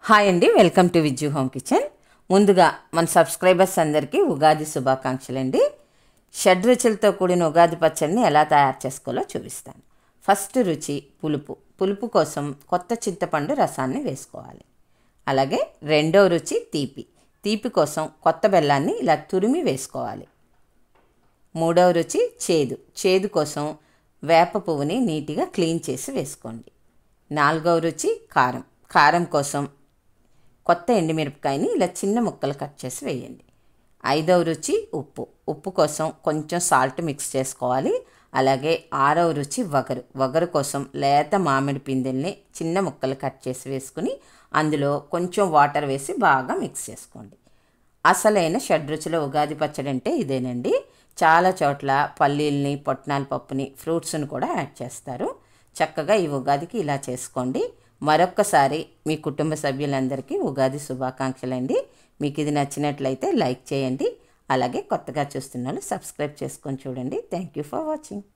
Hi అండి, welcome to Vijju home kitchen. ముందుగా మన సబ్స్క్రైబర్స్ అందరికీ ఉగాది శుభాకాంక్షలు అండి. షడ్రుచులతో కూడిన ఉగాది పచ్చడిని ఎలా తయారు చేసుకోవాలో చూపిస్తాను. ఫస్ట్ రుచి పులుపు. పులుపు కోసం కొత్త చింతపండు రసాన్ని వేసుకోవాలి. అలాగే రెండో రుచి తీపి. తీపి కోసం కొత్త బెల్లాన్ని ఇలా తురిమి వేసుకోవాలి. మూడవ రుచి చేదు. చేదు కోసం వేప పువ్వుని నీట్గా క్లీన్ చేసి వేసుకోండి. నాలుగవ రుచి కారం. కారం కోసం కొత్త ఎండుమిరపకాయని ఇలా చిన్న ముక్కలు కట్ చేసి వేయండి. ఐదవ రుచి ఉప్పు. ఉప్పు కోసం కొంచెం సాల్ట్ మిక్స్ చేసుకోవాలి. అలాగే ఆరవ రుచి వగరు. వగరు కోసం లేత మామిడి పిందెల్ని చిన్న ముక్కలు కట్ చేసి వేసుకుని అందులో కొంచెం వాటర్ వేసి బాగా మిక్స్ చేసుకోండి. అసలైన షడ్రుచుల ఉగాది పచ్చడి అంటే ఇదేనండి. చాలా చోట్ల పల్లీల్ని, పుట్నాల పప్పుని, ఫ్రూట్స్ని కూడా యాడ్ చేస్తారు. చక్కగా ఈ ఉగాదికి ఇలా చేసుకోండి. మరొక్కసారి మీ కుటుంబ సభ్యులందరికీ ఉగాది శుభాకాంక్షలండి. మీకు ఇది నచ్చినట్లయితే లైక్ చేయండి. అలాగే కొత్తగా చూస్తున్న వాళ్ళు సబ్స్క్రైబ్ చేసుకొని చూడండి. Thank you for watching.